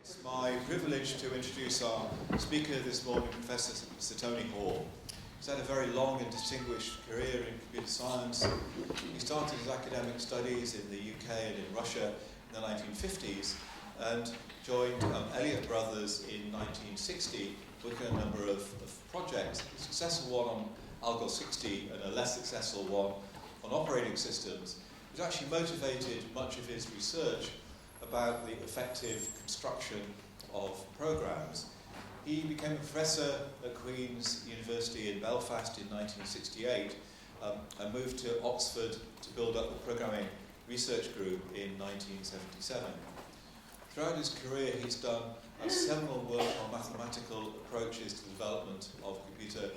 It's my privilege to introduce our speaker this morning, Professor Sir Tony Hoare. He's had a very long and distinguished career in computer science. He started his academic studies in the UK and in Russia in the 1950s and joined Elliott Brothers in 1960, working on a number of projects, a successful one on Algol 60 and a less successful one on operating systems, which actually motivated much of his research about the effective construction of programs. He became a professor at Queen's University in Belfast in 1968 and moved to Oxford to build up the programming research group in 1977. Throughout his career, he's done seminal work on mathematical approaches to the development of computer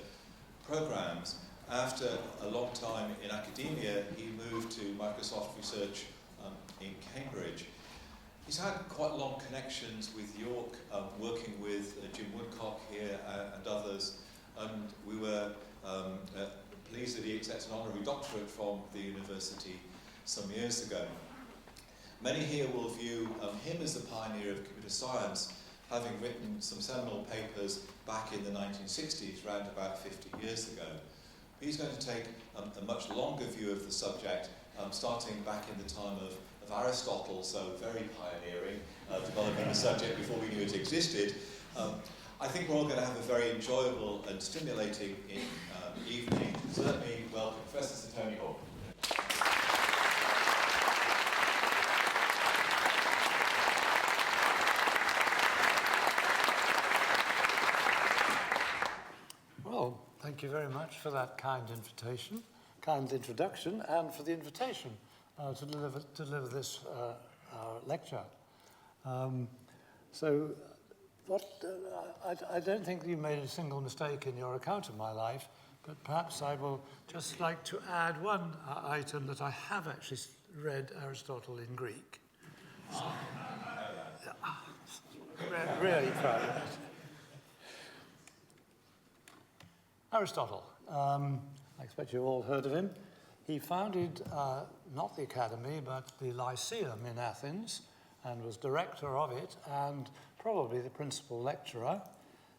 programs. After a long time in academia, he moved to Microsoft Research in Cambridge. He's had quite long connections with York, working with Jim Woodcock here and others, and we were pleased that he accepted an honorary doctorate from the university some years ago. Many here will view him as the pioneer of computer science, having written some seminal papers back in the 1960s, around about 50 years ago. He's going to take a much longer view of the subject, starting back in the time of Aristotle, so very pioneering, developing the subject before we knew it existed. I think we're all going to have a very enjoyable and stimulating evening. So let me welcome Professor Sir Tony Hoare. Well, thank you very much for that kind introduction, and for the invitation to deliver this lecture. I don't think you made a single mistake in your account of my life, but perhaps I will just like to add one item that I have actually read Aristotle in Greek. So, really proud of it. Aristotle, I expect you've all heard of him. He founded not the academy, but the Lyceum in Athens, and was director of it, and probably the principal lecturer.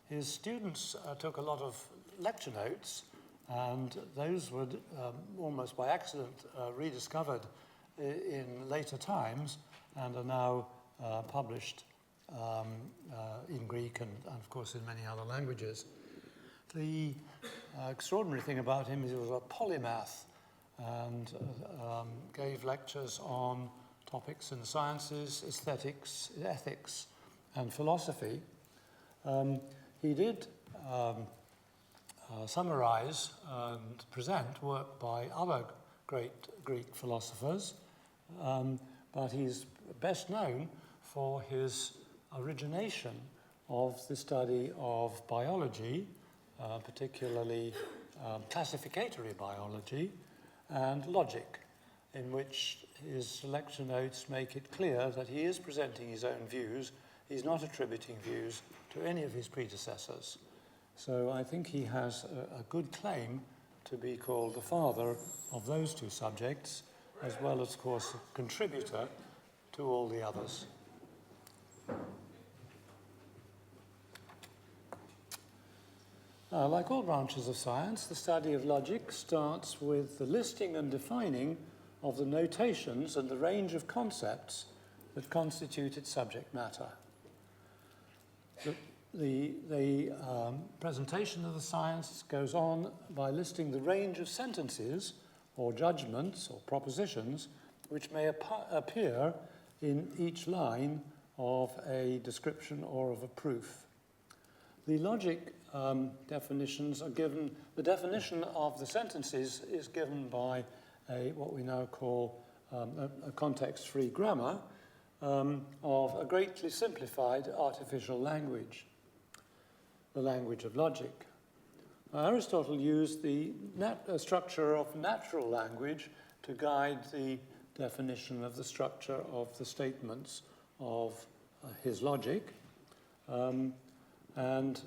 His students took a lot of lecture notes, and those were almost by accident rediscovered in later times, and are now published in Greek and, of course, in many other languages. The extraordinary thing about him is he was a polymath, and gave lectures on topics in the sciences, aesthetics, ethics, and philosophy. He did summarize and present work by other great Greek philosophers, but he's best known for his origination of the study of biology, particularly classificatory biology, and logic, in which his lecture notes make it clear that he is presenting his own views. He's not attributing views to any of his predecessors. So I think he has a good claim to be called the father of those two subjects, as well as, of course, a contributor to all the others. Like all branches of science, the study of logic starts with the listing and defining of the notations and the range of concepts that constitute its subject matter. The presentation of the science goes on by listing the range of sentences or judgments or propositions which may appear in each line of a description or of a proof. The logic definitions are given, the definition of the sentences is given by what we now call a context-free grammar of a greatly simplified artificial language, the language of logic. Aristotle used the structure of natural language to guide the definition of the structure of the statements of his logic. And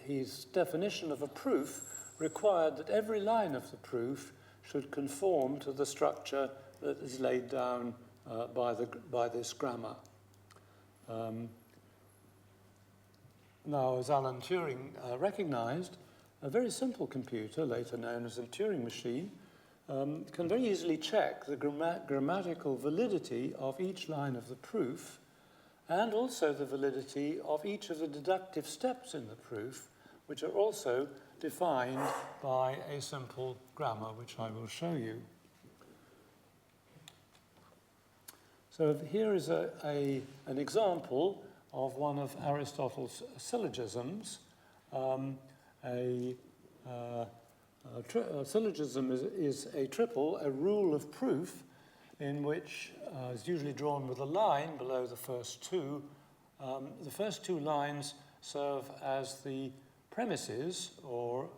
his definition of a proof required that every line of the proof should conform to the structure that is laid down by this grammar. Now, as Alan Turing recognized, a very simple computer, later known as a Turing machine, can very easily check the grammatical validity of each line of the proof and also the validity of each of the deductive steps in the proof, which are also defined by a simple grammar, which I will show you. So here is an example of one of Aristotle's syllogisms. A syllogism is a triple, a rule of proof, in which is usually drawn with a line below the first two. The first two lines serve as the premises or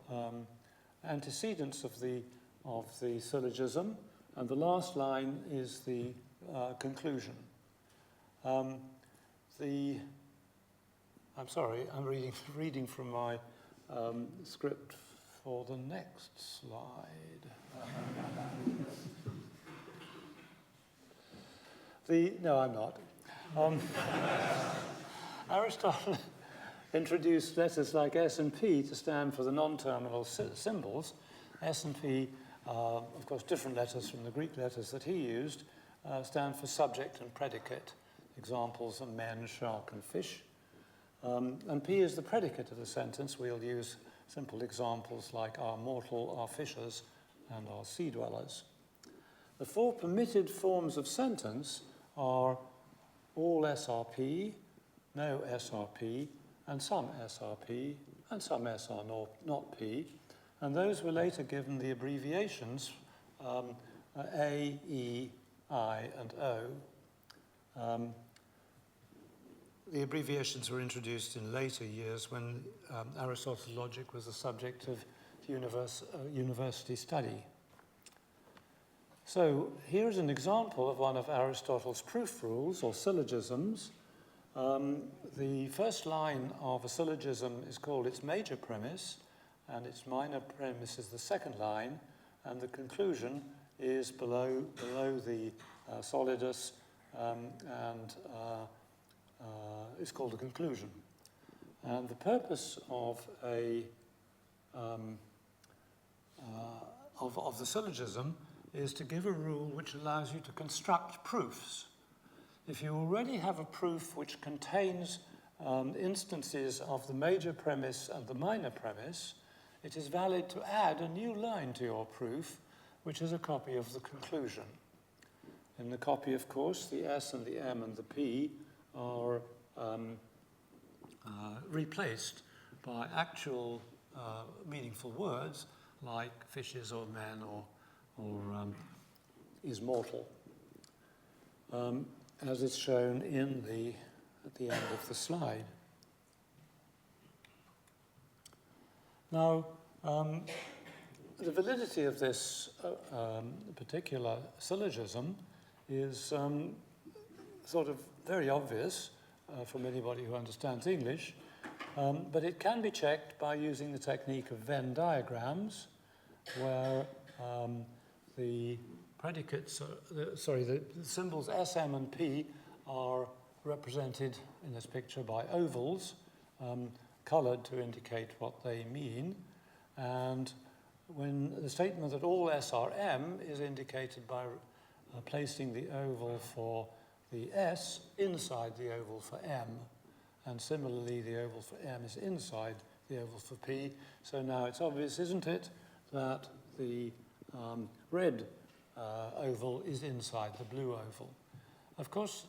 antecedents of the syllogism, and the last line is the conclusion. I'm sorry, I'm reading from my script for the next slide. No, I'm not. Aristotle introduced letters like S and P to stand for the non-terminal symbols. S and P, of course, different letters from the Greek letters that he used, stand for subject and predicate. Examples are men, shark, and fish. And P is the predicate of the sentence. We'll use simple examples like our mortal, our fishers, and our sea dwellers. The four permitted forms of sentence are all SRP, no SRP, and some SRP, and some SR not P. And those were later given the abbreviations A, E, I, and O. The abbreviations were introduced in later years when Aristotle's logic was the subject of university study. So here is an example of one of Aristotle's proof rules, or syllogisms. The first line of a syllogism is called its major premise, and its minor premise is the second line, and the conclusion is below the solidus, and is called a conclusion. And the purpose of of the syllogism is to give a rule which allows you to construct proofs. If you already have a proof which contains instances of the major premise and the minor premise, it is valid to add a new line to your proof, which is a copy of the conclusion. In the copy, of course, the S and the M and the P are replaced by actual meaningful words like fishes or men or is mortal, as is shown at the end of the slide. Now, the validity of this particular syllogism is sort of very obvious from anybody who understands English, but it can be checked by using the technique of Venn diagrams, where the predicates, the symbols S, M, and P are represented in this picture by ovals, colored to indicate what they mean. And when the statement that all S are M is indicated by placing the oval for the S inside the oval for M. And similarly, the oval for M is inside the oval for P. So now it's obvious, isn't it, that the red oval is inside the blue oval. Of course,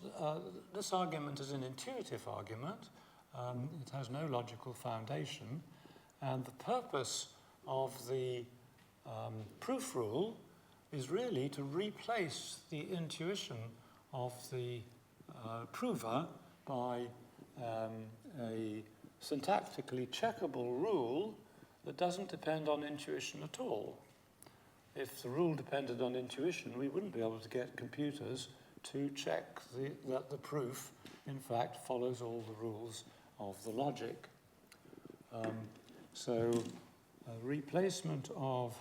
this argument is an intuitive argument. It has no logical foundation. And the purpose of the proof rule is really to replace the intuition of the prover by a syntactically checkable rule that doesn't depend on intuition at all. If the rule depended on intuition, we wouldn't be able to get computers to check that the proof, in fact, follows all the rules of the logic. So replacement of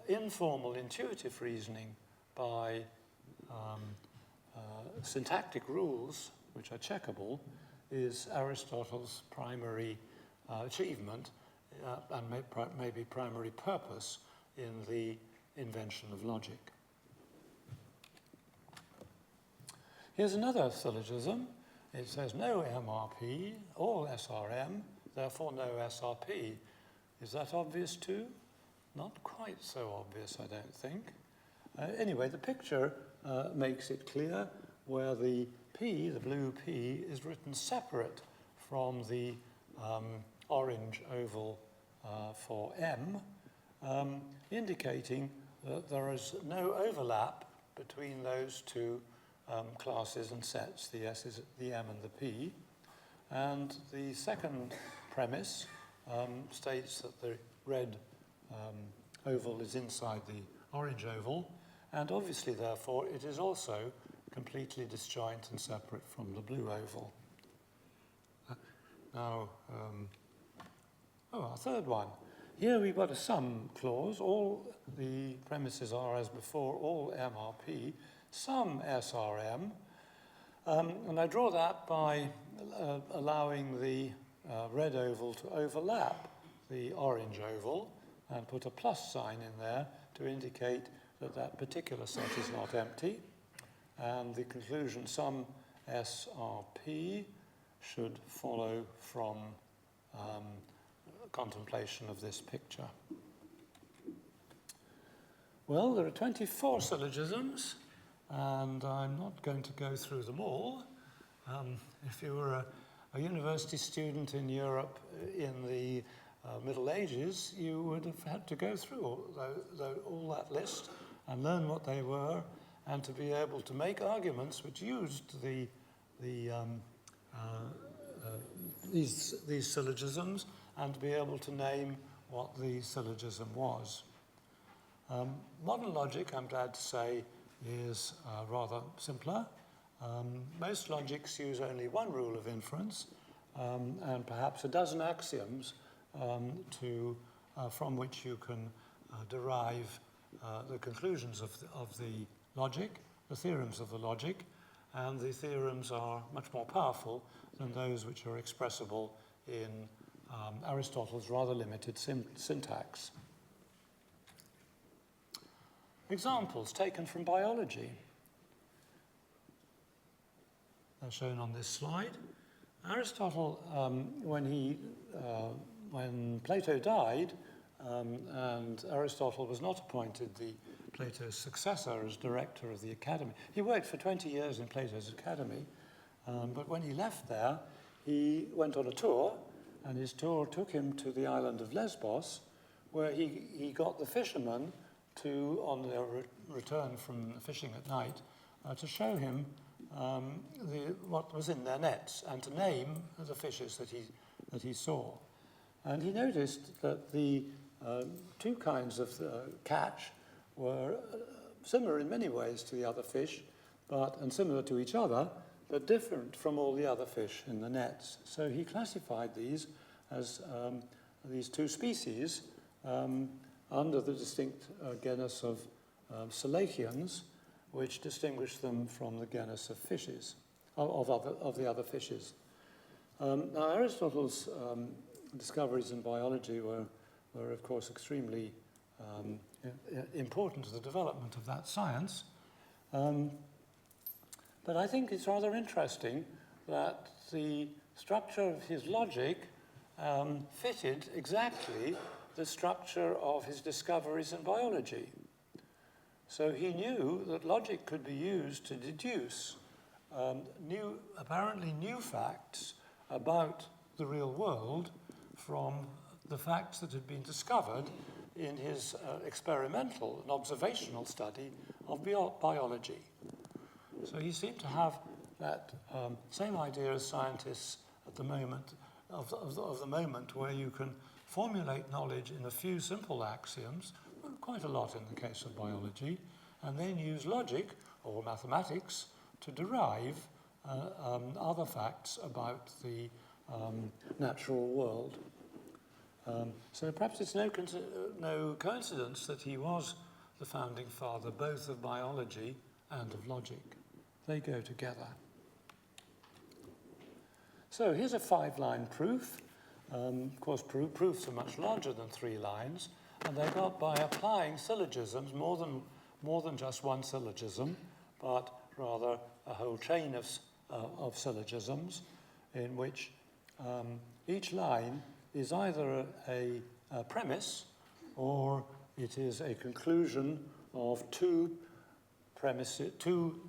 informal intuitive reasoning by syntactic rules, which are checkable, is Aristotle's primary achievement and maybe primary purpose in the invention of logic. Here's another syllogism. It says no MRP, all SRM, therefore no SRP. Is that obvious too? Not quite so obvious, I don't think. Anyway, the picture makes it clear where the P, the blue P, is written separate from the orange oval for M, indicating that there is no overlap between those two classes and sets, the S's, the M and the P. And the second premise states that the red oval is inside the orange oval, and obviously, therefore, it is also completely disjoint and separate from the blue oval. Now, our third one. Here we've got a sum clause. All the premises are as before, all MRP, some SRM. And I draw that by allowing the red oval to overlap the orange oval and put a plus sign in there to indicate that that particular set is not empty. And the conclusion, some SRP, should follow from contemplation of this picture. Well, there are 24 syllogisms, and I'm not going to go through them all. If you were a university student in Europe in the Middle Ages, you would have had to go through all that list and learn what they were, and to be able to make arguments which used these syllogisms, and to be able to name what the syllogism was. Modern logic, I'm glad to say, is rather simpler. Most logics use only one rule of inference and perhaps a dozen axioms from which you can derive the conclusions of the logic, the theorems of the logic, and the theorems are much more powerful than those which are expressible in Aristotle's rather limited syntax. Examples taken from biology are shown on this slide. Aristotle, when Plato died, and Aristotle was not appointed Plato's successor as director of the academy. He worked for 20 years in Plato's academy, but when he left there, he went on a tour, and his tour took him to the island of Lesbos, where he got the fishermen to, on their return from fishing at night, to show him what was in their nets and to name the fishes that he saw. And he noticed that the two kinds of catch were similar in many ways to the other fish, and similar to each other, but different from all the other fish in the nets. So he classified these as these two species under the distinct genus of Syllogisms, which distinguish them from the genus of fishes, of the other fishes. Now, Aristotle's discoveries in biology were of course, extremely important to the development of that science. But I think it's rather interesting that the structure of his logic fitted exactly the structure of his discoveries in biology. So he knew that logic could be used to deduce apparently new facts about the real world from the facts that had been discovered in his experimental and observational study of biology. So he seemed to have that same idea as scientists at the moment, of the moment where you can formulate knowledge in a few simple axioms, quite a lot in the case of biology, and then use logic or mathematics to derive other facts about the natural world. So perhaps it's no coincidence that he was the founding father both of biology and of logic. they go together. So here's a 5-line proof. Of course, proofs are much larger than 3 lines, and they got by applying syllogisms, more than just one syllogism, but rather a whole chain of syllogisms in which each line is either a premise or it is a conclusion of two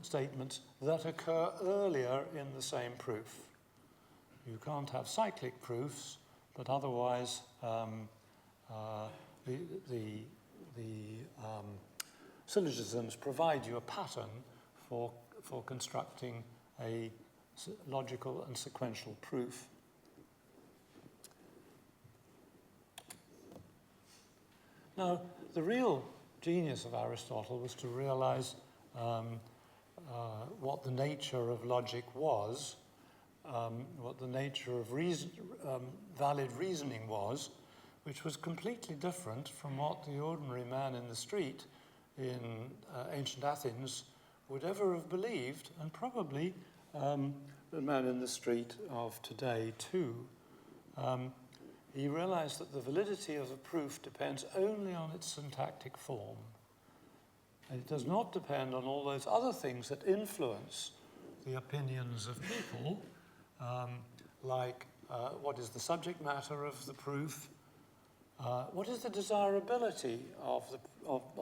statements that occur earlier in the same proof. You can't have cyclic proofs, but otherwise the syllogisms provide you a pattern for constructing a logical and sequential proof. Now, the real genius of Aristotle was to realize what the nature of logic was, what the nature of valid reasoning was, which was completely different from what the ordinary man in the street in ancient Athens would ever have believed, and probably the man in the street of today too. He realized that the validity of the proof depends only on its syntactic form. And it does not depend on all those other things that influence the opinions of people, like what is the subject matter of the proof, what is the desirability of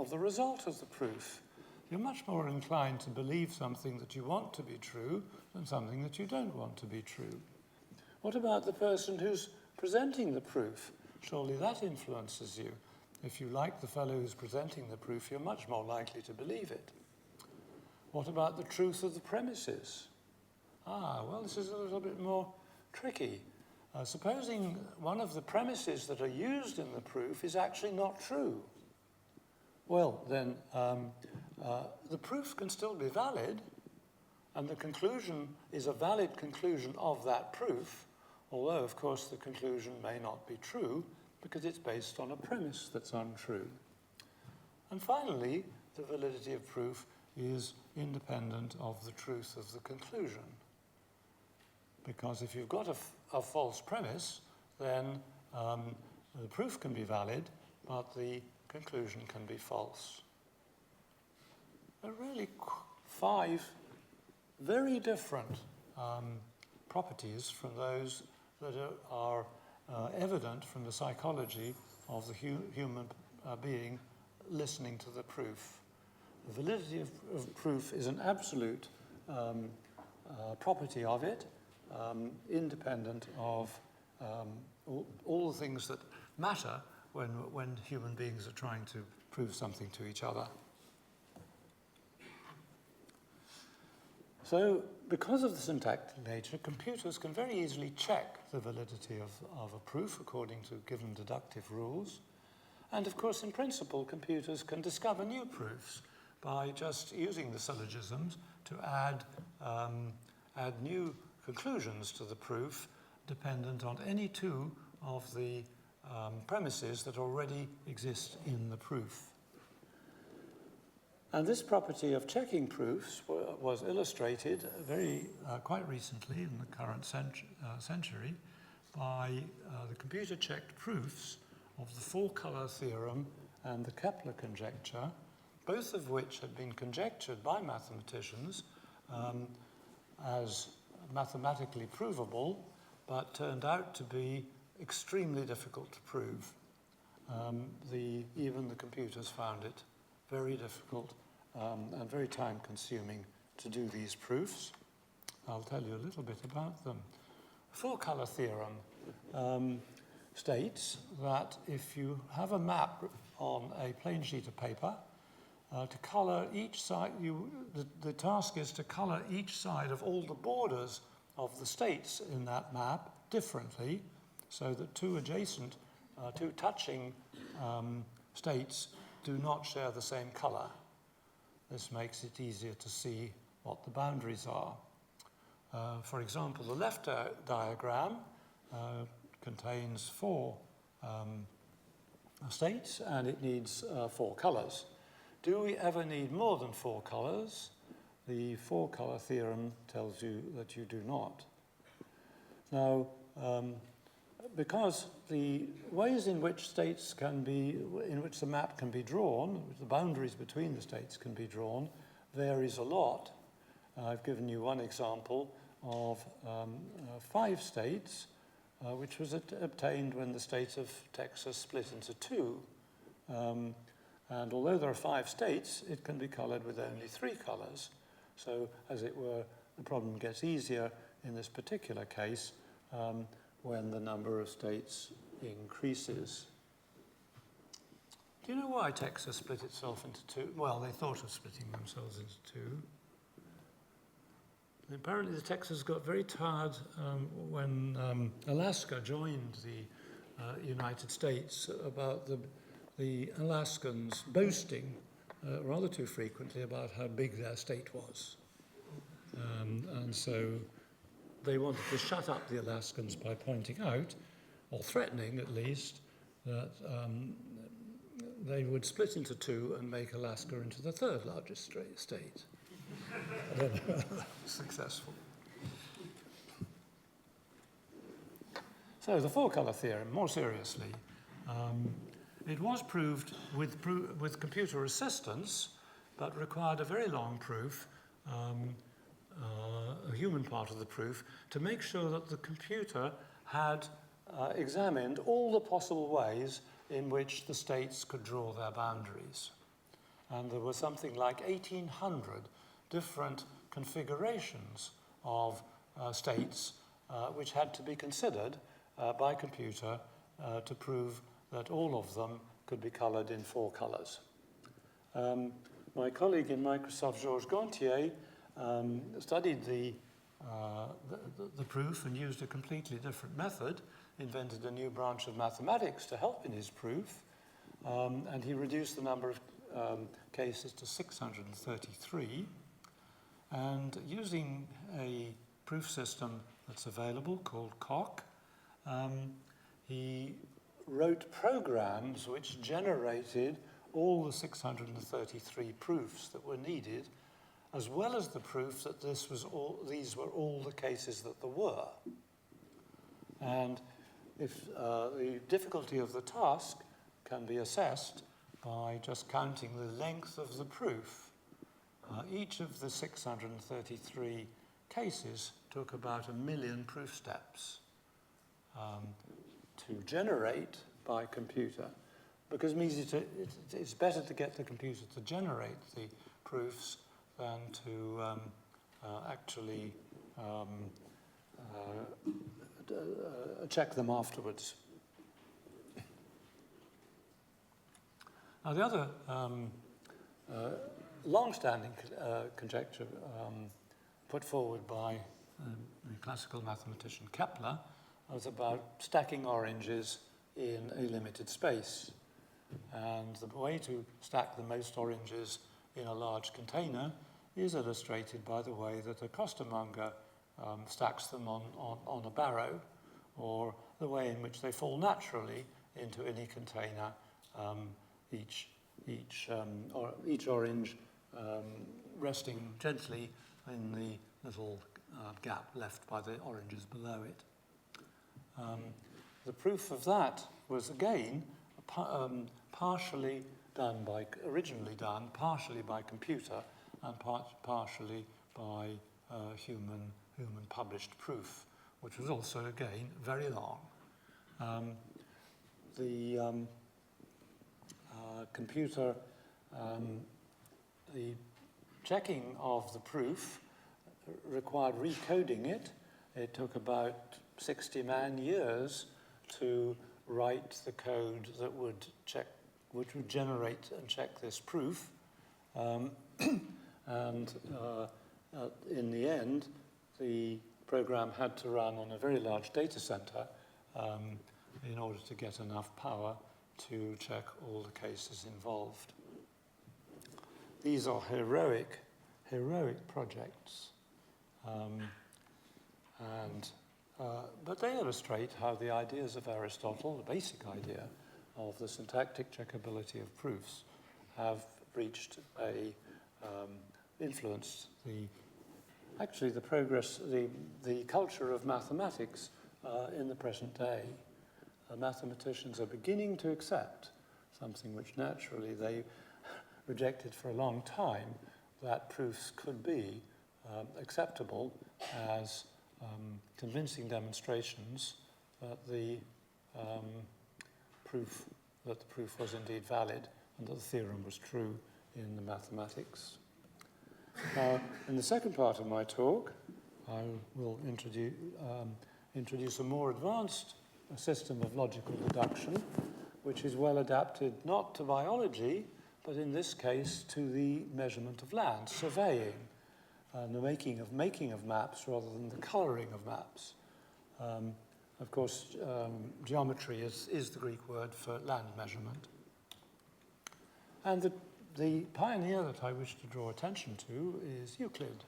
the result of the proof. You're much more inclined to believe something that you want to be true than something that you don't want to be true. What about the person who's presenting the proof? Surely that influences you. If you like the fellow who's presenting the proof, you're much more likely to believe it. What about the truth of the premises? Well, this is a little bit more tricky. Supposing one of the premises that are used in the proof is actually not true. Well, then the proof can still be valid, and the conclusion is a valid conclusion of that proof, although, of course, the conclusion may not be true because it's based on a premise that's untrue. And finally, the validity of proof is independent of the truth of the conclusion. Because if you've got a false premise, then the proof can be valid, but the conclusion can be false. There are really 5 very different properties from those that are evident from the psychology of the human being listening to the proof. The validity of proof is an absolute property of it, independent of all the things that matter when human beings are trying to prove something to each other. So, because of the syntactic nature, computers can very easily check the validity of a proof according to given deductive rules. And of course, in principle, computers can discover new proofs by just using the syllogisms to add new conclusions to the proof dependent on any 2 of the premises that already exist in the proof. And this property of checking proofs was illustrated quite recently in the current century by the computer-checked proofs of the 4-color theorem and the Kepler conjecture, both of which had been conjectured by mathematicians as mathematically provable, but turned out to be extremely difficult to prove. Even the computers found it very difficult and very time-consuming to do these proofs. I'll tell you a little bit about them. The 4-color theorem states that if you have a map on a plain sheet of paper, to colour each side, the task is to colour each side of all the borders of the states in that map differently, so that 2 touching states do not share the same colour. This makes it easier to see what the boundaries are. For example, the left diagram contains 4 states, and it needs 4 colours. Do we ever need more than 4 colours? the four-color theorem tells you that you do not. Now, because the ways in which states can be, in which the map can be drawn, the boundaries between the states can be drawn, varies a lot. I've given you one example of 5 states, which was obtained when the state of Texas split into 2. And although there are 5 states, it can be colored with only 3 colors. So, as it were, the problem gets easier in this particular case when the number of states increases. Do you know why Texas split itself into 2? Well, they thought of splitting themselves into 2. And apparently the Texas got very tired when Alaska joined the United States about the Alaskans boasting rather too frequently about how big their state was. And so they wanted to shut up the Alaskans by pointing out, or threatening at least, that they would split into 2 and make Alaska into the 3rd largest state. I don't know whether that was successful. So the four-color theorem, more seriously, it was proved with computer assistance, but required a very long proof, a human part of the proof, to make sure that the computer had examined all the possible ways in which the states could draw their boundaries. And there were something like 1,800 different configurations of states which had to be considered by computer to prove that all of them could be colored in 4 colors. My colleague in Microsoft, Georges Gontier, studied the proof and used a completely different method, invented a new branch of mathematics to help in his proof, and he reduced the number of cases to 633. And using a proof system that's available called Coq, he wrote programs which generated all the 633 proofs that were needed, as well as the proof that these were all the cases that there were. And if the difficulty of the task can be assessed by just counting the length of the proof. Each of the 633 cases took about 1 million proof steps to generate by computer, because it means it's better to get the computer to generate the proofs than to actually check them afterwards. Now, the other long-standing conjecture put forward by the classical mathematician Kepler was about stacking oranges in a limited space. And the way to stack the most oranges in a large container is illustrated by the way that a costermonger stacks them on a barrow, or the way in which they fall naturally into any container, each orange resting gently in the little gap left by the oranges below it. The proof of that was again originally done partially by computer and partially by human published proof, which was also again very long. The computer, the checking of the proof required recoding it. It took about 60 man-years to write the code that would generate and check this proof. And in the end, the program had to run on a very large data center in order to get enough power to check all the cases involved. These are heroic projects. But they illustrate how the ideas of Aristotle, the basic idea of the syntactic checkability of proofs, have reached a influenced actually the progress, the culture of mathematics in the present day. Mathematicians are beginning to accept something which naturally they rejected for a long time, that proofs could be acceptable as convincing demonstrations that the proof was indeed valid and that the theorem was true in the mathematics. In the second part of my talk, I will introduce a more advanced system of logical deduction, which is well adapted not to biology, but in this case to the measurement of land, surveying, and the making of maps rather than the colouring of maps. Of course, geometry is the Greek word for land measurement. And the pioneer that I wish to draw attention to is Euclid,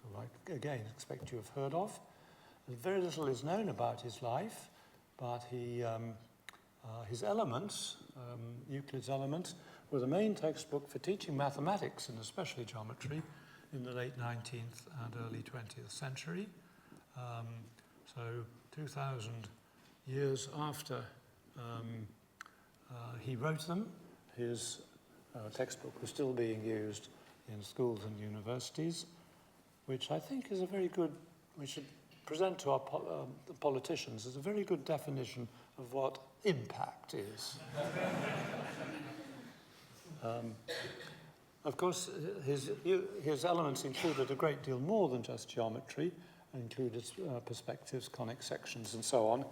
who I, again, expect you have heard of. Very little is known about his life, but his Elements, Euclid's Elements, were the main textbook for teaching mathematics, and especially geometry, in the late 19th and early 20th century. So 2,000 years after he wrote them, his textbook was still being used in schools and universities, which I think is a very good, we should present to our the politicians as a very good definition of what impact is. Of course, his Elements included a great deal more than just geometry, included perspectives, conic sections, and so on.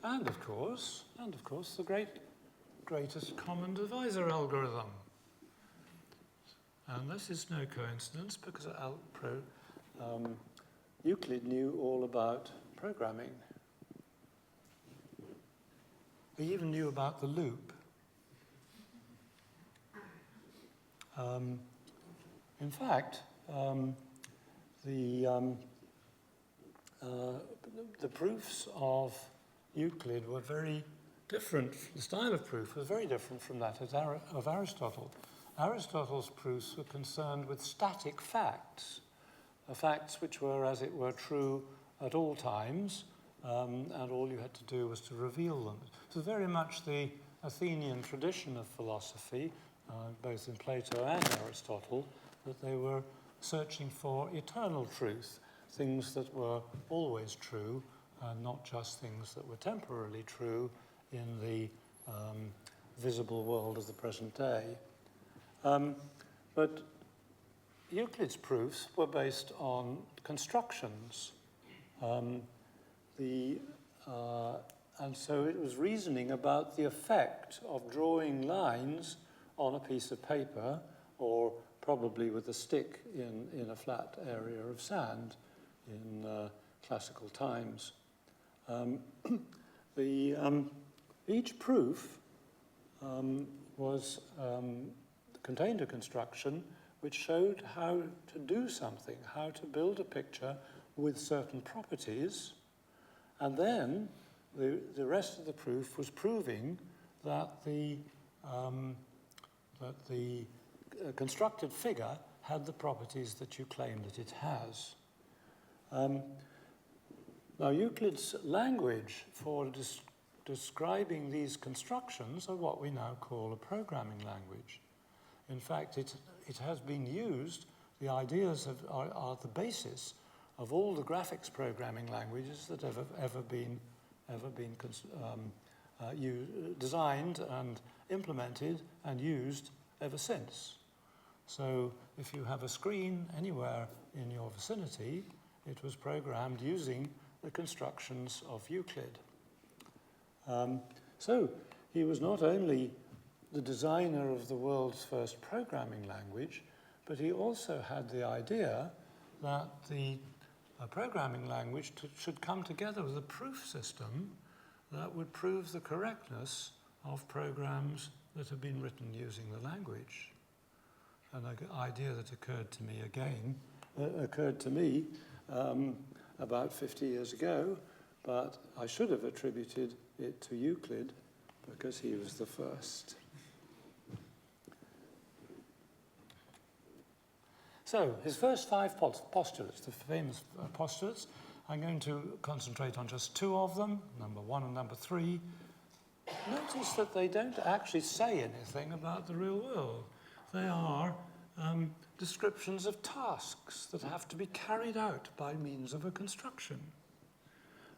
And of course, the greatest common divisor algorithm. And this is no coincidence, because Euclid knew all about programming. He even knew about the loop. In fact, the proofs of Euclid were very different. The style of proof was very different from that of Aristotle. Aristotle's proofs were concerned with static facts, facts which were, as it were, true at all times, and all you had to do was to reveal them. So very much the Athenian tradition of philosophy, both in Plato and Aristotle, that they were searching for eternal truth, things that were always true, and not just things that were temporarily true in the visible world of the present day. But Euclid's proofs were based on constructions. And so it was reasoning about the effect of drawing lines on a piece of paper, or probably with a stick in a flat area of sand in classical times. Each proof contained a construction which showed how to do something, how to build a picture with certain properties, and then the rest of the proof was proving that the constructed figure had the properties that you claim that it has. Now, Euclid's language for describing these constructions are what we now call a programming language. In fact, it has been used, the ideas are the basis of all the graphics programming languages that have ever been designed and implemented and used ever since. So if you have a screen anywhere in your vicinity, it was programmed using the constructions of Euclid. So he was not only the designer of the world's first programming language, but he also had the idea that the programming language should come together with a proof system that would prove the correctness of programs that have been written using the language. An idea that occurred to me about 50 years ago, but I should have attributed it to Euclid because he was the first. So, his first 5 postulates, the famous postulates, I'm going to concentrate on just 2 of them, number 1 and number 3. Notice that they don't actually say anything about the real world. They are descriptions of tasks that have to be carried out by means of a construction.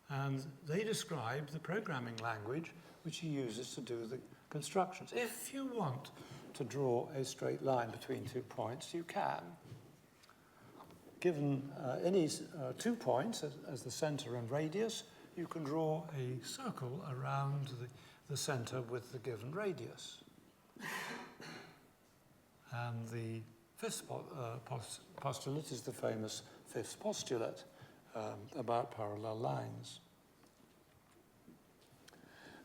And they describe the programming language which he uses to do the constructions. If you want to draw a straight line between 2 points, you can. Given any 2 points as the center and radius, you can draw a circle around the center with the given radius. And the 5th postulate is the famous 5th postulate about parallel lines.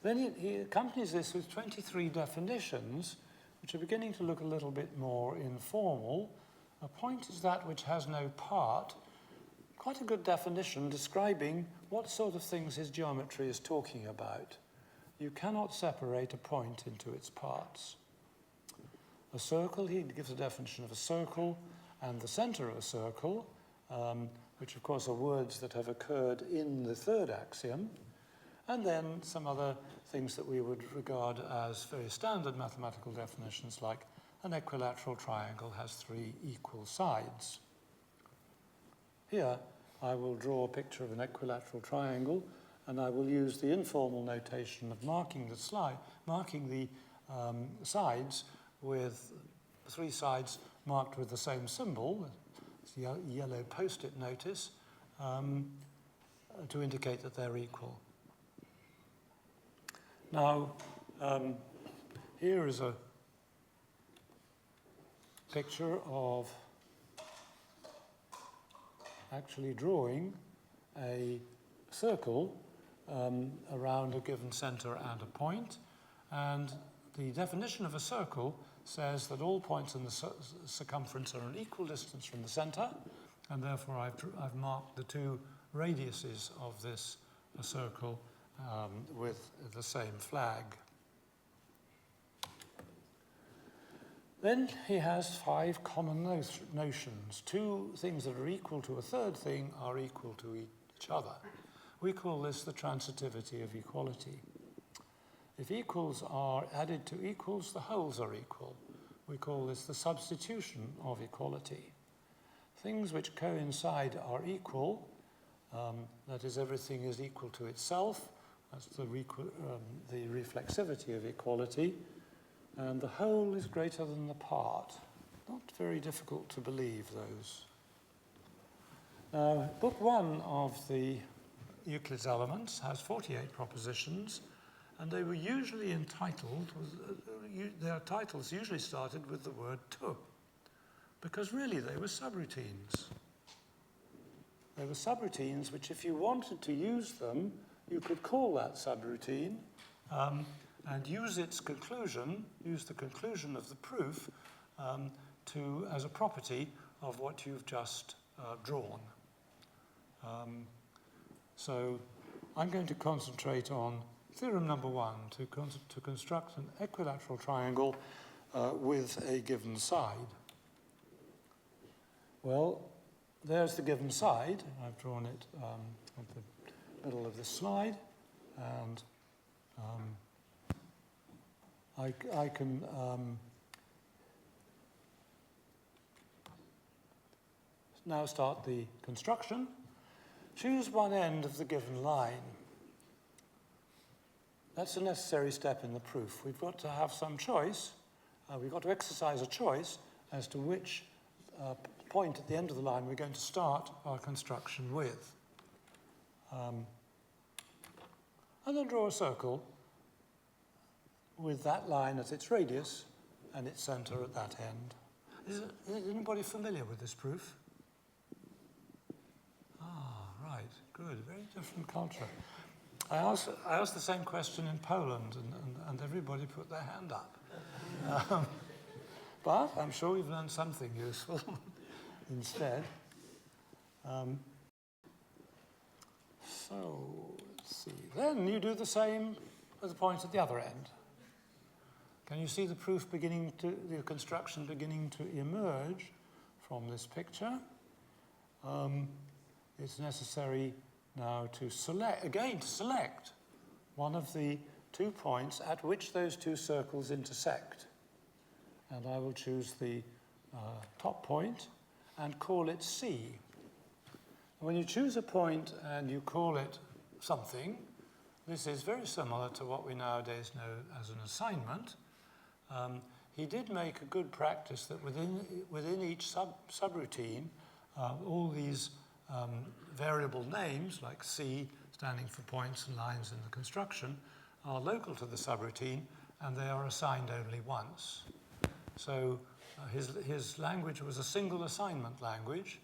Then he accompanies this with 23 definitions, which are beginning to look a little bit more informal. A point is that which has no part. Quite a good definition describing what sort of things his geometry is talking about. You cannot separate a point into its parts. A circle, he gives a definition of a circle, and the center of a circle, which of course are words that have occurred in the 3rd axiom, and then some other things that we would regard as very standard mathematical definitions, like an equilateral triangle has 3 equal sides. Here, I will draw a picture of an equilateral triangle, and I will use the informal notation of marking the sides with 3 sides marked with the same symbol, it's a yellow post-it notice, to indicate that they're equal. Now, here is a picture of actually drawing a circle around a given center and a point. And the definition of a circle says that all points in the circumference are an equal distance from the center, and therefore I've marked the 2 radiuses of this circle with the same flag. Then he has 5 common notions. 2 things that are equal to a 3rd thing are equal to each other. We call this the transitivity of equality. If equals are added to equals, the wholes are equal. We call this the substitution of equality. Things which coincide are equal, that is, everything is equal to itself. That's the reflexivity of equality. And the whole is greater than the part. Not very difficult to believe, those. Now, book 1 of the Euclid's Elements has 48 propositions, and they were usually entitled, their titles usually started with the word to, because really they were subroutines. They were subroutines which, if you wanted to use them, you could call that subroutine and use its conclusion, use the conclusion of the proof as a property of what you've just drawn. So I'm going to concentrate on theorem number 1, to construct an equilateral triangle with a given side. Well, there's the given side. I've drawn it at the middle of this slide, and I can now start the construction. Choose one end of the given line. That's a necessary step in the proof. We've got to have some choice. We've got to exercise a choice as to which point at the end of the line we're going to start our construction with. And then draw a circle with that line as its radius and its center at that end. Is anybody familiar with this proof? Right, good, very different culture. I asked the same question in Poland, and everybody put their hand up. But I'm sure we've learned something useful instead. So, let's see. Then you do the same with the point at the other end. Can you see the proof the construction beginning to emerge from this picture, it's necessary now to select one of the 2 points at which those 2 circles intersect. And I will choose the top point and call it C. When you choose a point and you call it something, this is very similar to what we nowadays know as an assignment. He did make a good practice that within each subroutine, all these variable names, like C, standing for points and lines in the construction, are local to the subroutine, and they are assigned only once. So his language was a single assignment language,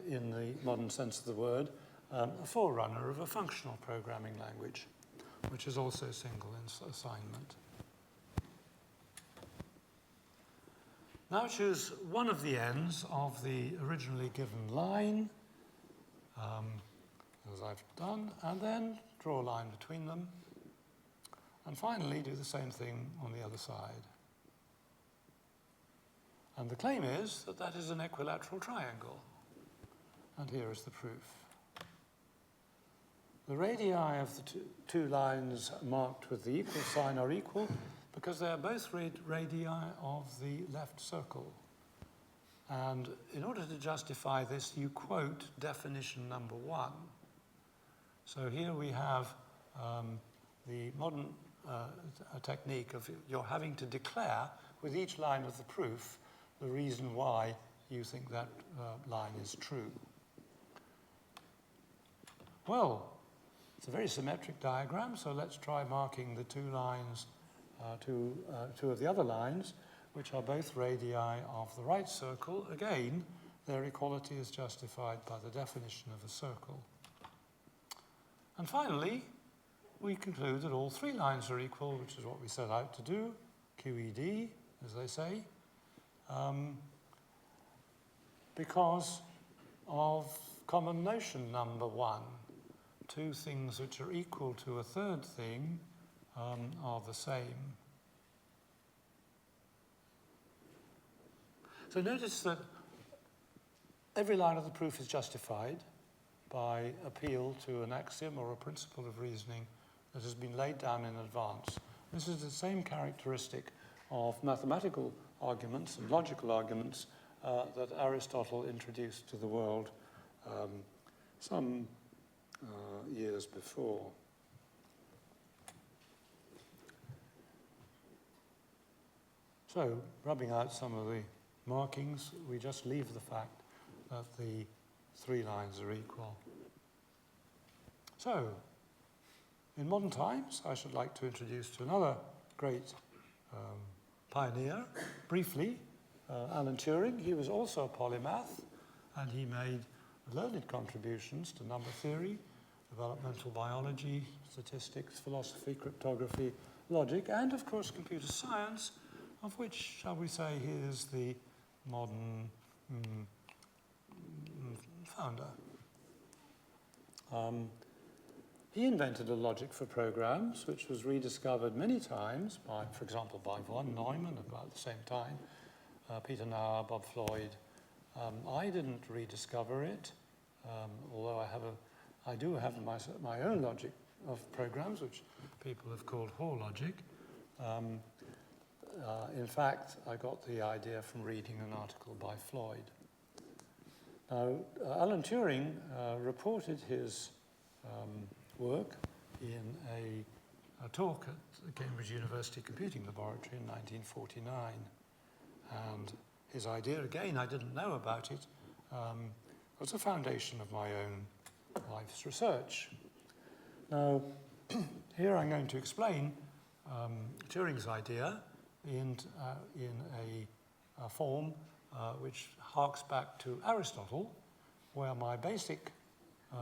in the modern sense of the word, a forerunner of a functional programming language, which is also single in assignment. Now choose one of the ends of the originally given line, as I've done, and then draw a line between them. And finally, do the same thing on the other side. And the claim is that that is an equilateral triangle. And here is the proof. The radii of the two lines marked with the equal sign are equal because they are both radii of the left circle. And in order to justify this, you quote definition number 1. So here we have the modern technique of you're having to declare with each line of the proof the reason why you think that line is true. Well, it's a very symmetric diagram, so let's try marking the 2 lines, two of the other lines, which are both radii of the right circle. Again, their equality is justified by the definition of a circle. And finally, we conclude that all 3 lines are equal, which is what we set out to do, QED, as they say, because of common notion number 1. 2 things which are equal to a third thing are the same. So notice that every line of the proof is justified by appeal to an axiom or a principle of reasoning that has been laid down in advance. This is the same characteristic of mathematical arguments and logical arguments that Aristotle introduced to the world some years before. So, rubbing out some of the markings, we just leave the fact that the 3 lines are equal. So, in modern times, I should like to introduce to another great pioneer, briefly, Alan Turing. He was also a polymath, and he made learned contributions to number theory, developmental biology, statistics, philosophy, cryptography, logic, and of course computer science, of which, shall we say, he is the modern founder. He invented a logic for programs, which was rediscovered many times, by, for example, by von Neumann about the same time, Peter Nauer, Bob Floyd. I didn't rediscover it, although I do have my own logic of programs, which people have called Hoare logic. In fact, I got the idea from reading an article by Floyd. Now, Alan Turing reported his work in a talk at the Cambridge University Computing Laboratory in 1949. And his idea, again, I didn't know about it, was the foundation of my own life's research. Now, here I'm going to explain Turing's idea in a form which harks back to Aristotle, where my basic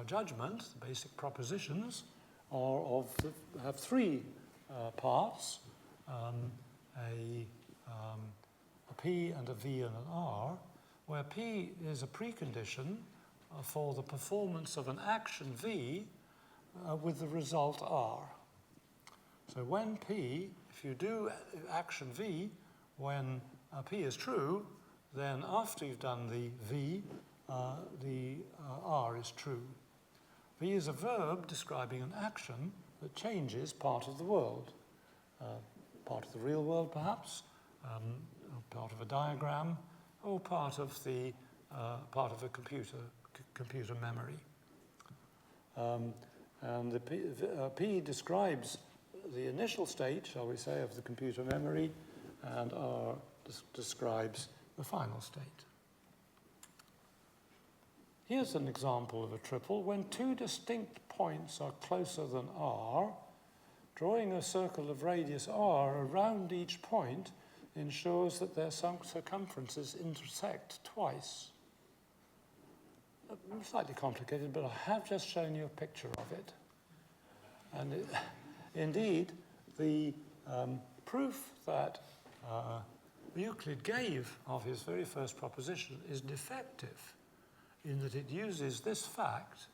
judgment, the basic propositions, have 3 parts, a P and a V and an R, where P is a precondition for the performance of an action V with the result R. So when P, if you do action V, when P is true, then after you've done the V, the R is true. V is a verb describing an action that changes part of the world, part of the real world perhaps, part of a diagram, or part of a computer memory. And the P describes the initial state, shall we say, of the computer memory, and R describes the final state. Here's an example of a triple. When two distinct points are closer than R, drawing a circle of radius R around each point ensures that their circumferences intersect twice. Slightly complicated, but I have just shown you a picture of it. And indeed, the proof that Euclid gave of his very first proposition is defective in that it uses this fact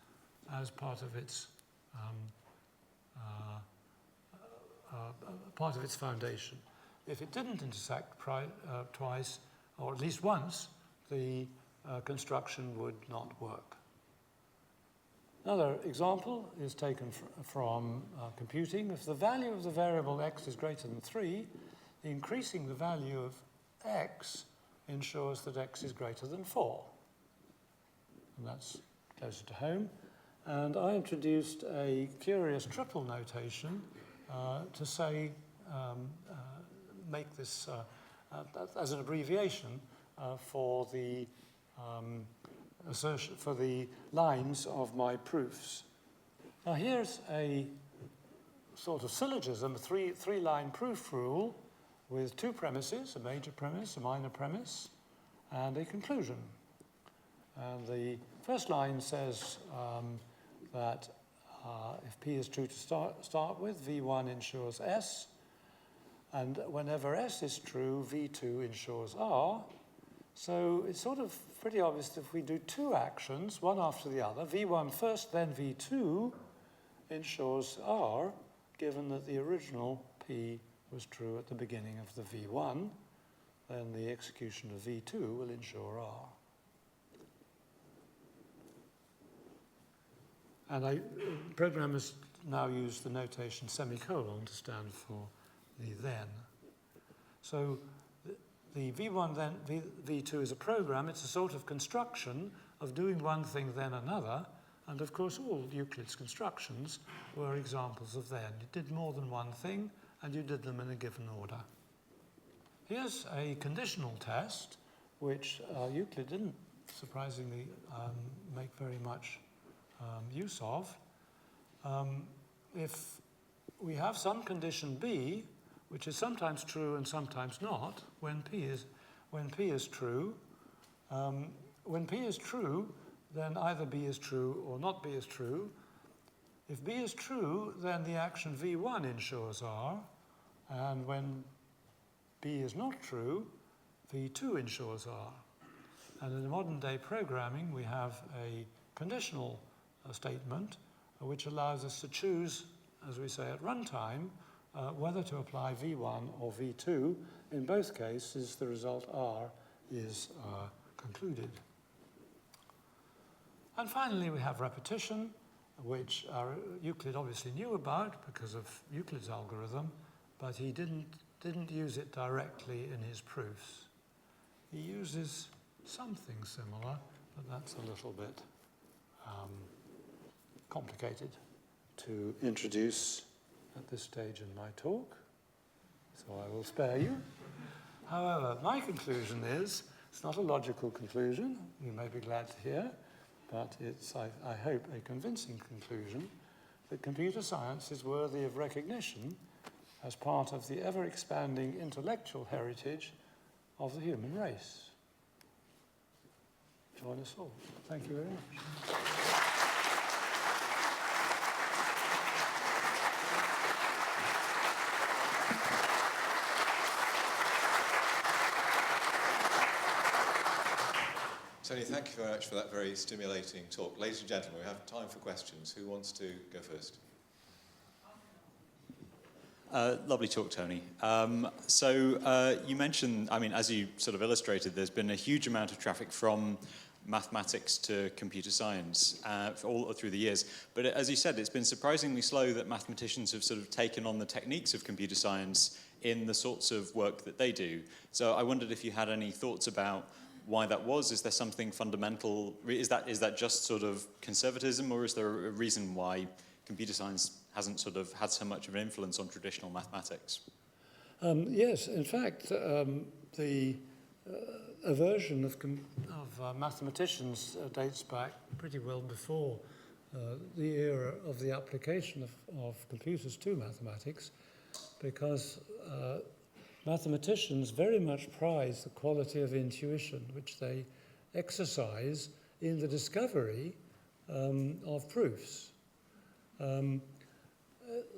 as part of its foundation. If it didn't intersect twice, or at least once, the construction would not work. Another example is taken from computing. If the value of the variable x is greater than 3, increasing the value of x ensures that x is greater than 4. And that's closer to home. And I introduced a curious triple notation to say, make this as an abbreviation for the assertion, for the lines of my proofs. Now here's a sort of syllogism, a three-line proof rule with two premises, a major premise, a minor premise, and a conclusion. And the first line says that if P is true to start with, V1 ensures S, and whenever S is true, V2 ensures R. So it's sort of pretty obvious that if we do two actions, one after the other, V1 first, then V2 ensures R, given that the original P was true at the beginning of the V1, then the execution of V2 will ensure R. And programmers now use the notation semicolon to stand for the then. So the V1 then V2 is a program. It's a sort of construction of doing one thing then another. And of course, all Euclid's constructions were examples of then. You did more than one thing, and you did them in a given order. Here's a conditional test, which Euclid didn't surprisingly make very much use of. If we have some condition B, which is sometimes true and sometimes not, when P is true, when P is true, then either B is true or not B is true. If B is true, then the action V1 ensures R, and when B is not true, V2 ensures R. And in modern day programming, we have a conditional statement which allows us to choose, as we say at runtime, whether to apply V1 or V2. In both cases, the result R is concluded. And finally, we have repetition, which Euclid obviously knew about because of Euclid's algorithm, but he didn't use it directly in his proofs. He uses something similar, but that's a little bit complicated to introduce at this stage in my talk, so I will spare you. However, my conclusion is, it's not a logical conclusion, you may be glad to hear, but it's, I hope, a convincing conclusion that computer science is worthy of recognition as part of the ever-expanding intellectual heritage of the human race. Join us all. Thank you very much. Tony, thank you very much for that very stimulating talk. Ladies and gentlemen, we have time for questions. Who wants to go first? Lovely talk, Tony. You mentioned, I mean, as you sort of illustrated, there's been a huge amount of traffic from mathematics to computer science all through the years. But as you said, it's been surprisingly slow that mathematicians have sort of taken on the techniques of computer science in the sorts of work that they do. So I wondered if you had any thoughts about why that was. Is there something fundamental? Is that just sort of conservatism, or is there a reason why computer science hasn't sort of had so much of an influence on traditional mathematics? Yes, in fact, the aversion of mathematicians dates back pretty well before the era of the application of computers to mathematics, because mathematicians very much prize the quality of intuition which they exercise in the discovery of proofs.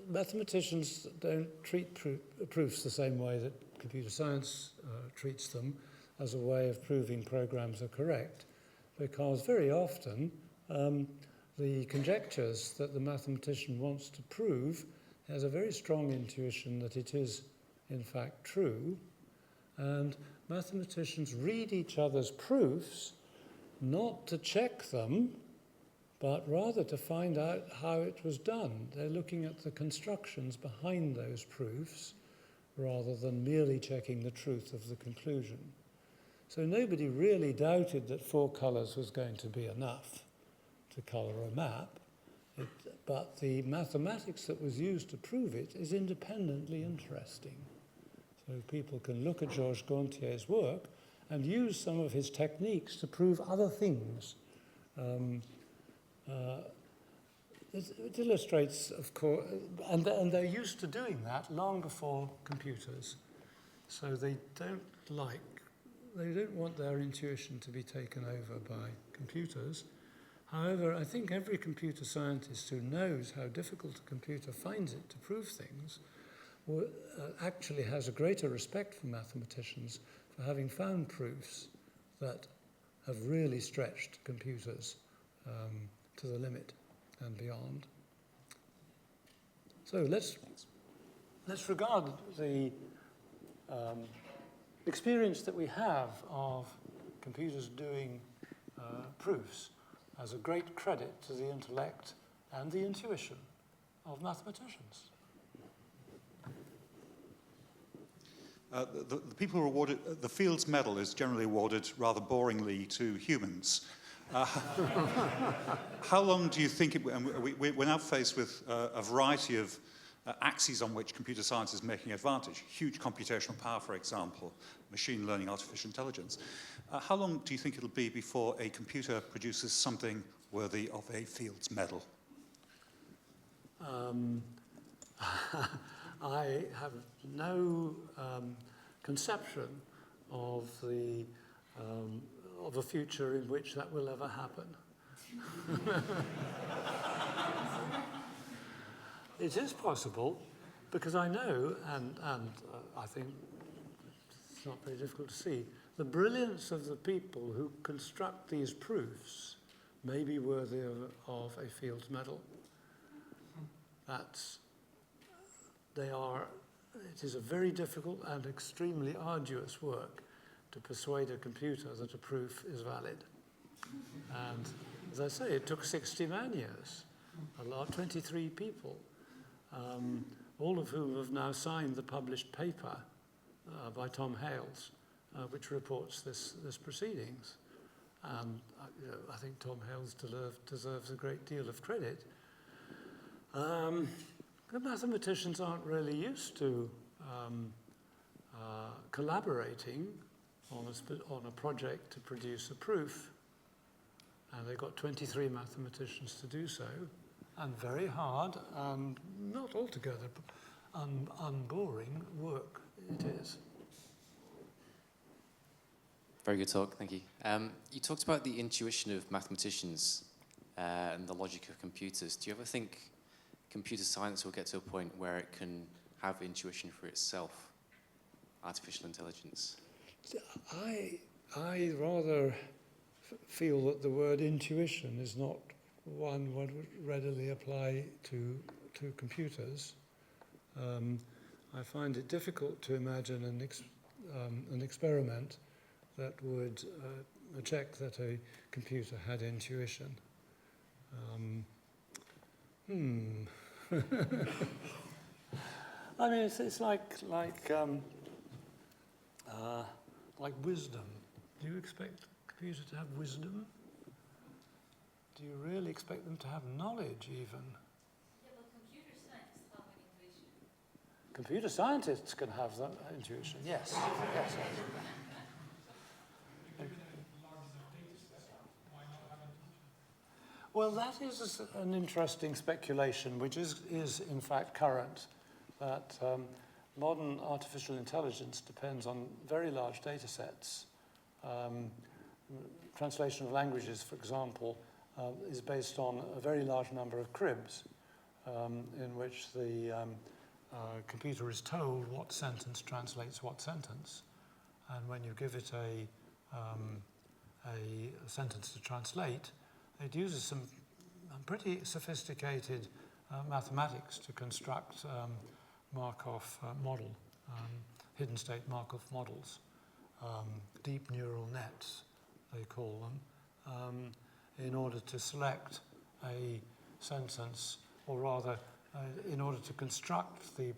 Mathematicians don't treat proofs the same way that computer science treats them, as a way of proving programs are correct, because very often the conjectures that the mathematician wants to prove has a very strong intuition that it is in fact true, and mathematicians read each other's proofs not to check them, but rather to find out how it was done. They're looking at the constructions behind those proofs rather than merely checking the truth of the conclusion. So nobody really doubted that 4 colours was going to be enough to colour a map, but the mathematics that was used to prove it is independently interesting. So people can look at Georges Gontier's work and use some of his techniques to prove other things. It illustrates, of course, and they're used to doing that long before computers. So they don't want their intuition to be taken over by computers. However, I think every computer scientist who knows how difficult a computer finds it to prove things actually has a greater respect for mathematicians for having found proofs that have really stretched computers to the limit and beyond. So let's regard the experience that we have of computers doing proofs as a great credit to the intellect and the intuition of mathematicians. The people who are awarded the Fields Medal is generally awarded rather boringly to humans. How long do you think we're now faced with a variety of axes on which computer science is making advantage? Huge computational power, for example, machine learning, artificial intelligence. How long do you think it'll be before a computer produces something worthy of a Fields Medal? I have no conception of a future in which that will ever happen. It is possible, because I know, and I think it's not very difficult to see, the brilliance of the people who construct these proofs may be worthy of a Fields Medal. It is a very difficult and extremely arduous work to persuade a computer that a proof is valid. And as I say, it took 60 man-years, 23 people, all of whom have now signed the published paper by Tom Hales, which reports this proceedings. And I think Tom Hales deserves a great deal of credit. The mathematicians aren't really used to collaborating on a project to produce a proof, and they've got 23 mathematicians to do so, and very hard and not altogether unboring work it is. Very good talk, thank you. You talked about the intuition of mathematicians and the logic of computers. Do you ever think computer science will get to a point where it can have intuition for itself, artificial intelligence? I rather feel that the word intuition is not one would readily apply to computers. I find it difficult to imagine an experiment that would check that a computer had intuition. I mean, it's like wisdom. Do you expect a computer to have wisdom? Do you really expect them to have knowledge, even? Yeah, but computer scientists have an intuition. Computer scientists can have that intuition, yes. Yes. Well, that is an interesting speculation, which is in fact current, that modern artificial intelligence depends on very large data sets. Translation of languages, for example, is based on a very large number of cribs in which the computer is told what sentence translates what sentence. And when you give it a sentence to translate, it uses some pretty sophisticated mathematics to construct Markov model, hidden state Markov models, deep neural nets, they call them, in order to select a sentence, or rather, in order to construct the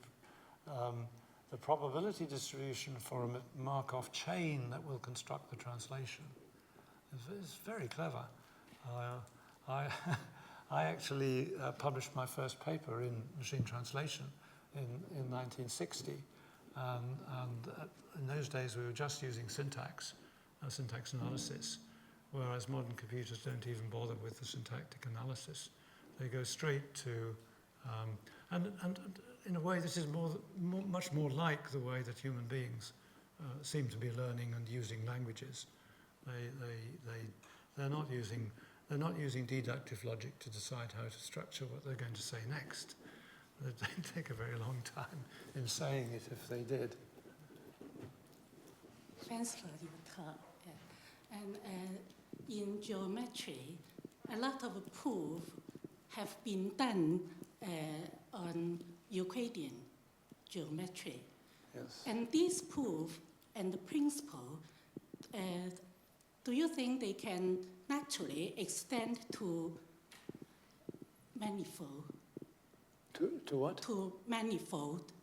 probability distribution for a Markov chain that will construct the translation. It's very clever. I actually published my first paper in machine translation in 1960, and in those days we were just using syntax analysis, whereas modern computers don't even bother with the syntactic analysis. They go straight to, and in a way this is much more like the way that human beings seem to be learning and using languages. They're not using deductive logic to decide how to structure what they're going to say next. They'd take a very long time in saying it if they did. Thanks for your talk. Yeah. And in geometry, a lot of proofs have been done on Euclidean geometry. Yes. And these proofs and the principle, do you think they can naturally extend to manifold? To what? To manifold.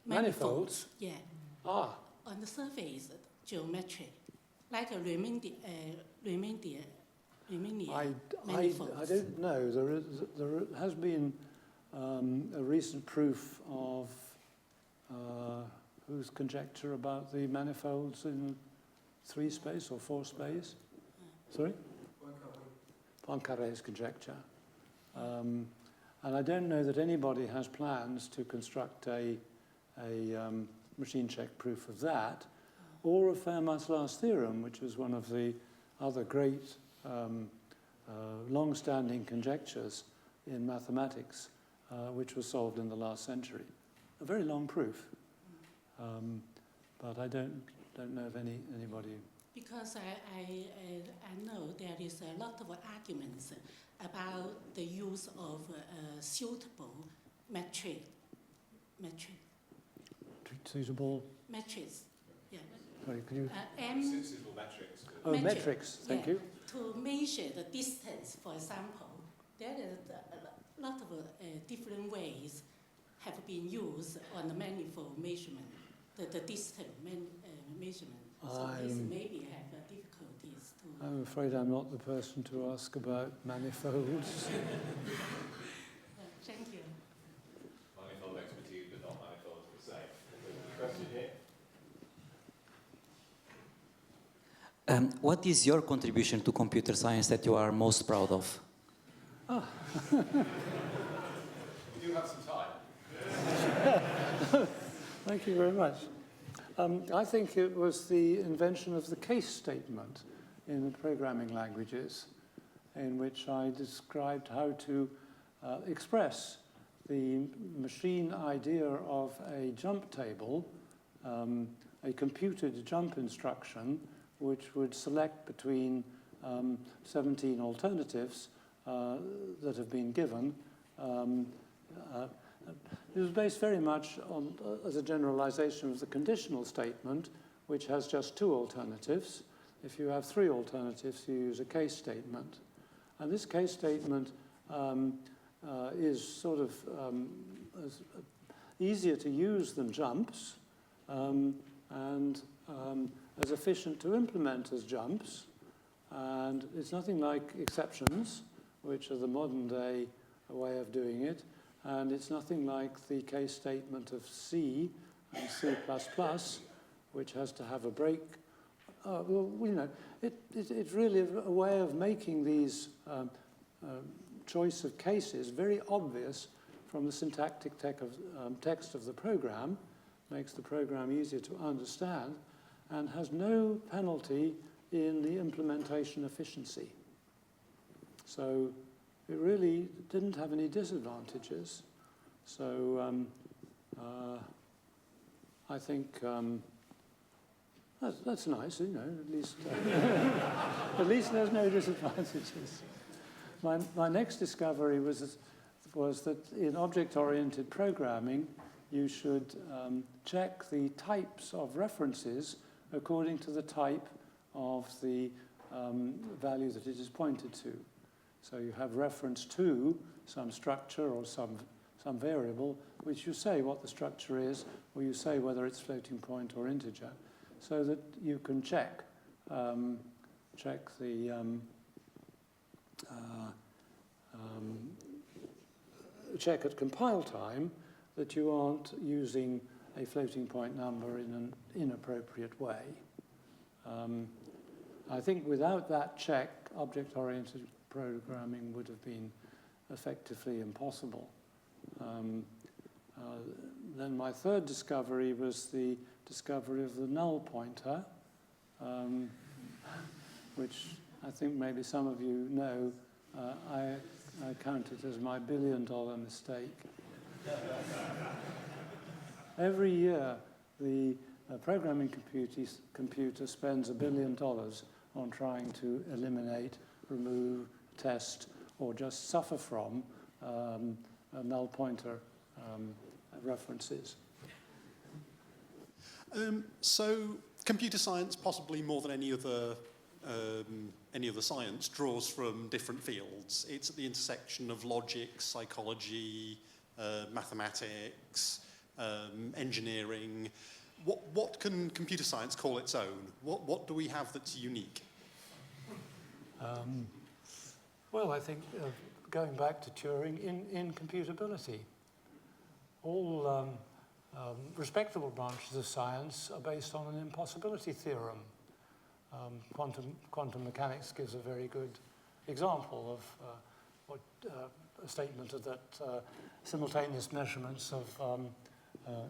Manifolds? Yeah. Ah. On the surface geometry, like a Riemannian I manifolds. don't know. There has been a recent proof of whose conjecture about the manifolds in 3 space or 4 space? Sorry? Poincaré's conjecture. And I don't know that anybody has plans to construct a machine check proof of that, or of Fermat's last theorem, which was one of the other great long-standing conjectures in mathematics, which was solved in the last century. A very long proof, but I don't know of anybody. Because I know there is a lot of arguments about the use of suitable metric. Suitable? Metrics, yeah. Sorry, could you? Suitable metrics. Oh, metrics, thank you. To measure the distance, for example, there is a lot of different ways have been used on the manifold measurement, the distance measurement. So this maybe have difficulties to... I'm afraid I'm not the person to ask about manifolds. Thank you. Manifold expertise, but not manifold per se. Question here. What is your contribution to computer science that you are most proud of? We do have some time. Thank you very much. I think it was the invention of the case statement in programming languages, in which I described how to express the machine idea of a jump table, a computed jump instruction, which would select between 17 alternatives that have been given, It was based very much on, as a generalization of the conditional statement, which has just two alternatives. If you have three alternatives, you use a case statement. And this case statement is sort of easier to use than jumps, and as efficient to implement as jumps. And it's nothing like exceptions, which are the modern day way of doing it. And it's nothing like the case statement of C and C++, which has to have a break. Well, you know, it's really a way of making these choice of cases very obvious from the syntactic text of the program, makes the program easier to understand, and has no penalty in the implementation efficiency. So it really didn't have any disadvantages. So I think that's nice, you know, at least, at least there's no disadvantages. My next discovery was that in object-oriented programming, you should check the types of references according to the type of the value that it is pointed to. So you have reference to some structure or some variable, which you say what the structure is, or you say whether it's floating point or integer, so that you can check check at compile time that you aren't using a floating point number in an inappropriate way. I think without that check, object-oriented programming would have been effectively impossible. Then my third discovery was the discovery of the null pointer, which I think maybe some of you know. I count it as my billion-dollar mistake. Every year, the programming computer spends $1 billion on trying to eliminate, remove, test, or just suffer from null pointer references. So computer science, possibly more than any other science, draws from different fields. It's at the intersection of logic, psychology, mathematics, engineering. What can computer science call its own? What do we have that's unique? Well, I think going back to Turing, in computability, all respectable branches of science are based on an impossibility theorem. Quantum mechanics gives a very good example of a statement that simultaneous measurements of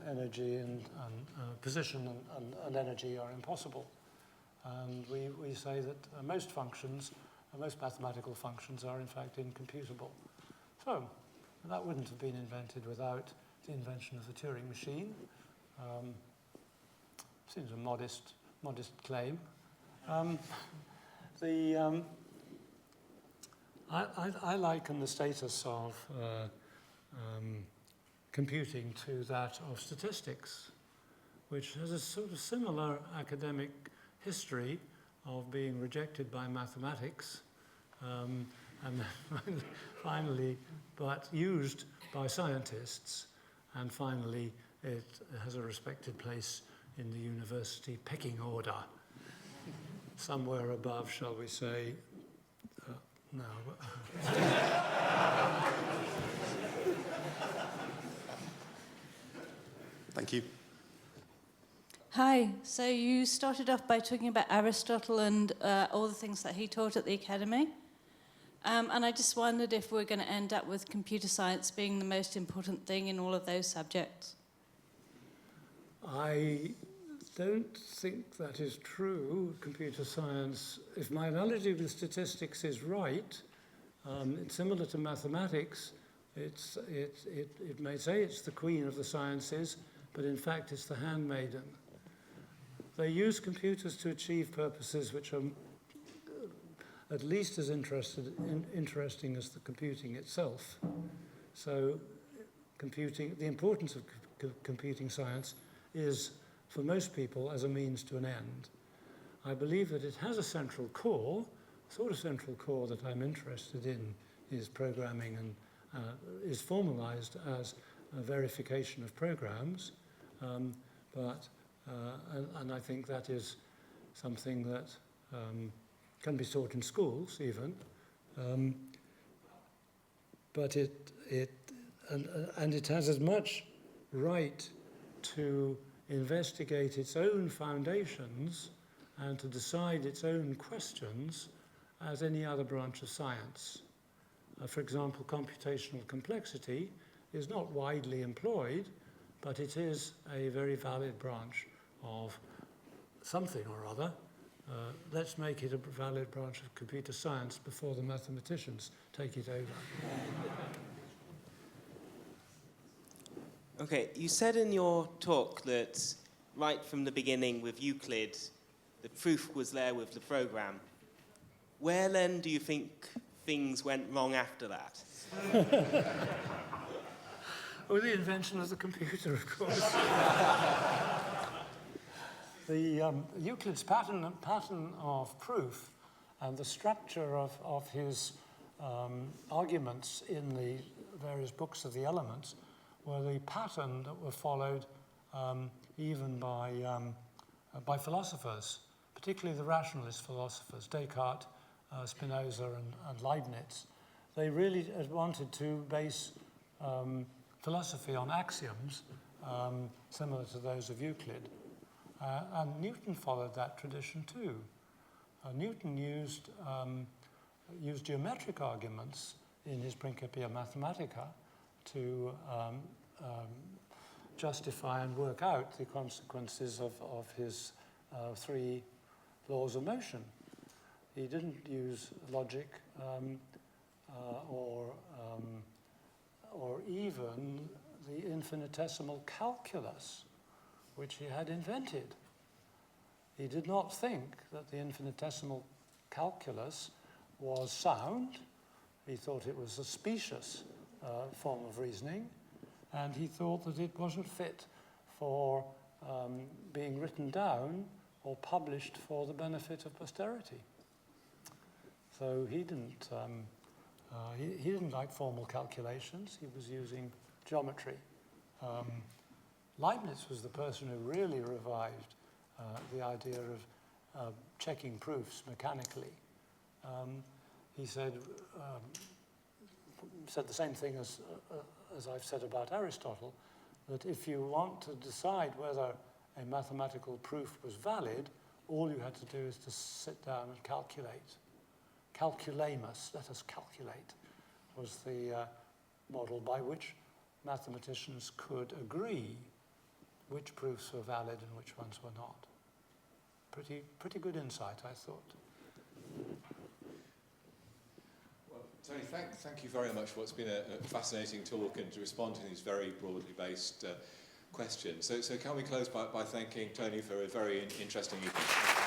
energy and position and energy are impossible. And we say that most functions, most mathematical functions are in fact incomputable. So that wouldn't have been invented without the invention of the Turing machine. Seems a modest claim. I liken the status of computing to that of statistics, which has a sort of similar academic history of being rejected by mathematics, and then finally, but used by scientists, and finally it has a respected place in the university pecking order. Somewhere above, shall we say, no. Thank you. Hi. So you started off by talking about Aristotle and all the things that he taught at the academy. And I just wondered if we're going to end up with computer science being the most important thing in all of those subjects. I don't think that is true. Computer science, if my analogy with statistics is right, it's similar to mathematics. It may say it's the queen of the sciences, but in fact it's the handmaiden. They use computers to achieve purposes which are at least as interesting as the computing itself. So the importance of computing science is, for most people, as a means to an end. I believe that it has a central core, sort of central core that I'm interested in is programming and is formalized as a verification of programs, and I think that is something that can be taught in schools even, but it has as much right to investigate its own foundations and to decide its own questions as any other branch of science. For example, computational complexity is not widely employed, but it is a very valid branch of something or other. Let's make it a valid branch of computer science before the mathematicians take it over. Okay, you said in your talk that right from the beginning with Euclid, the proof was there with the program. Where then do you think things went wrong after that? With the invention of the computer, of course. Euclid's pattern of proof and the structure of his arguments in the various books of the elements were the pattern that were followed even by philosophers, particularly the rationalist philosophers, Descartes, Spinoza, and Leibniz. They really wanted to base philosophy on axioms similar to those of Euclid. And Newton followed that tradition too. Newton used geometric arguments in his Principia Mathematica to justify and work out the consequences of his 3 laws of motion. He didn't use logic or even the infinitesimal calculus, which he had invented. He did not think that the infinitesimal calculus was sound. He thought it was a specious form of reasoning, and he thought that it wasn't fit for being written down or published for the benefit of posterity. So he didn't like formal calculations. He was using geometry. Leibniz was the person who really revived the idea of checking proofs mechanically. He said the same thing as I've said about Aristotle, that if you want to decide whether a mathematical proof was valid, all you had to do is to sit down and calculate. Calculamus, let us calculate, was the model by which mathematicians could agree which proofs were valid and which ones were not. Pretty good insight, I thought. Well, Tony, thank you very much for what's been a fascinating talk and to respond to these very broadly based questions. So can we close by thanking Tony for a very interesting evening?